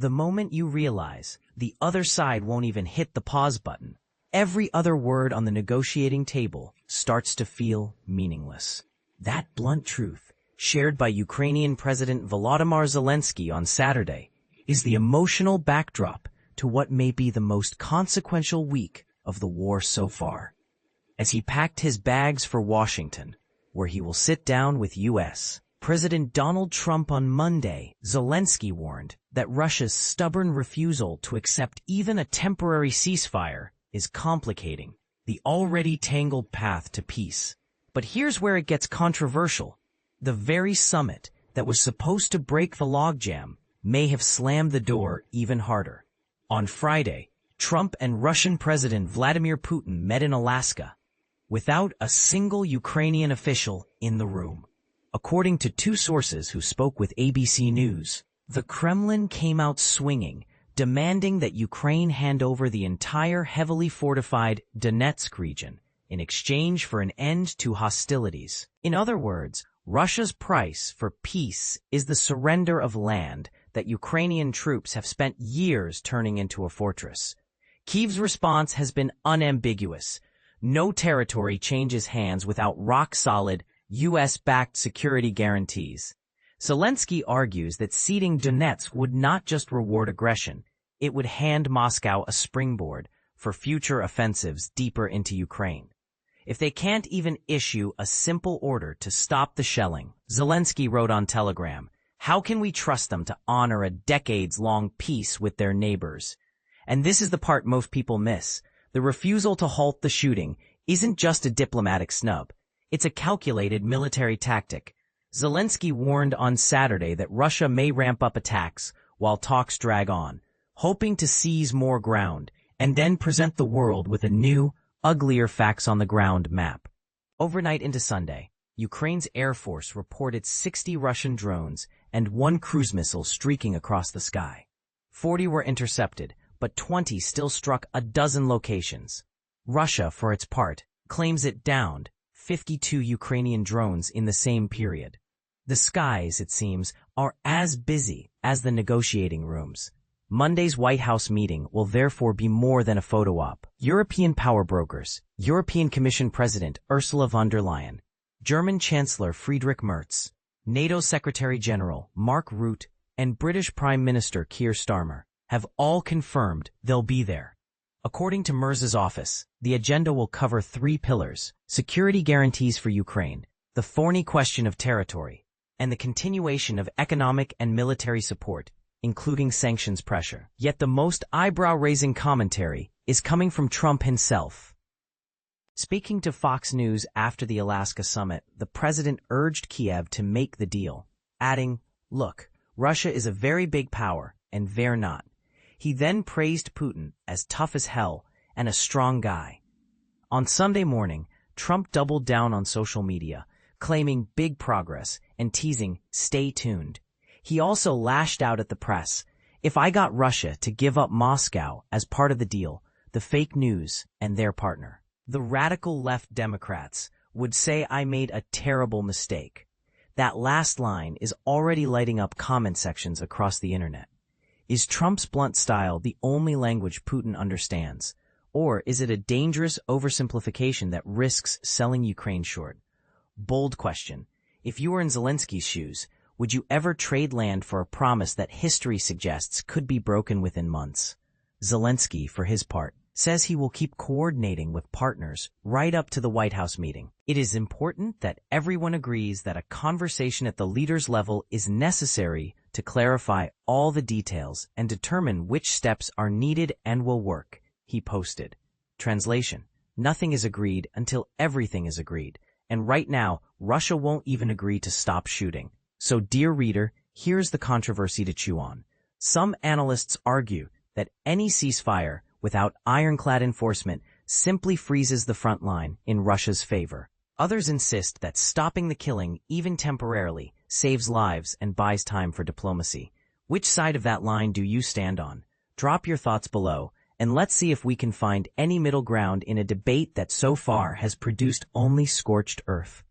The moment you realize the other side won't even hit the pause button, every other word on the negotiating table starts to feel meaningless. That blunt truth, shared by Ukrainian President Volodymyr Zelenskyy on Saturday, is the emotional backdrop to what may be the most consequential week of the war so far. As he packed his bags for Washington, where he will sit down with U.S. President Donald Trump on Monday, Zelenskyy warned that Russia's stubborn refusal to accept even a temporary ceasefire is complicating the already tangled path to peace. But here's where it gets controversial. The very summit that was supposed to break the logjam may have slammed the door even harder. On Friday, Trump and Russian President Vladimir Putin met in Alaska, without a single Ukrainian official in the room. According to two sources who spoke with ABC News, the Kremlin came out swinging, demanding that Ukraine hand over the entire heavily fortified Donetsk region in exchange for an end to hostilities. In other words, Russia's price for peace is the surrender of land that Ukrainian troops have spent years turning into a fortress. Kyiv's response has been unambiguous. No territory changes hands without rock-solid, U.S.-backed security guarantees. Zelenskyy argues that ceding Donetsk would not just reward aggression, it would hand Moscow a springboard for future offensives deeper into Ukraine. If they can't even issue a simple order to stop the shelling, Zelenskyy wrote on Telegram, how can we trust them to honor a decades-long peace with their neighbors? And this is the part most people miss. The refusal to halt the shooting isn't just a diplomatic snub. It's a calculated military tactic. Zelenskyy warned on Saturday that Russia may ramp up attacks while talks drag on, hoping to seize more ground and then present the world with a new, uglier facts-on-the-ground map. Overnight into Sunday, Ukraine's Air Force reported 60 Russian drones and 1 cruise missile streaking across the sky. 40 were intercepted, but 20 still struck a dozen locations. Russia, for its part, claims it downed 52 Ukrainian drones in the same period. The skies, it seems, are as busy as the negotiating rooms. Monday's White House meeting will therefore be more than a photo op. European power brokers, European Commission President Ursula von der Leyen, German Chancellor Friedrich Merz, NATO Secretary General Mark Rutte, and British Prime Minister Keir Starmer have all confirmed they'll be there. According to Merz's office, the agenda will cover 3 pillars: security guarantees for Ukraine, the thorny question of territory, and the continuation of economic and military support, including sanctions pressure. Yet the most eyebrow-raising commentary is coming from Trump himself. Speaking to Fox News after the Alaska summit, the president urged Kiev to make the deal, adding, "Look, Russia is a very big power, and they're not." He then praised Putin as tough as hell and a strong guy. On Sunday morning, Trump doubled down on social media, claiming big progress and teasing, "Stay tuned." He also lashed out at the press. "If I got Russia to give up Moscow as part of the deal, the fake news and their partner, the radical left Democrats, would say I made a terrible mistake." That last line is already lighting up comment sections across the internet. Is Trump's blunt style the only language Putin understands? Or is it a dangerous oversimplification that risks selling Ukraine short? Bold question. If you were in Zelenskyy's shoes, would you ever trade land for a promise that history suggests could be broken within months? Zelenskyy, for his part, says he will keep coordinating with partners right up to the White House meeting. It is important that everyone agrees that a conversation at the leaders' level is necessary to clarify all the details and determine which steps are needed and will work, he posted. Translation: nothing is agreed until everything is agreed, and right now, Russia won't even agree to stop shooting. So, dear reader, here's the controversy to chew on. Some analysts argue that any ceasefire without ironclad enforcement simply freezes the front line in Russia's favor. Others insist that stopping the killing, even temporarily, saves lives and buys time for diplomacy. Which side of that line do you stand on? Drop your thoughts below, and let's see if we can find any middle ground in a debate that so far has produced only scorched earth.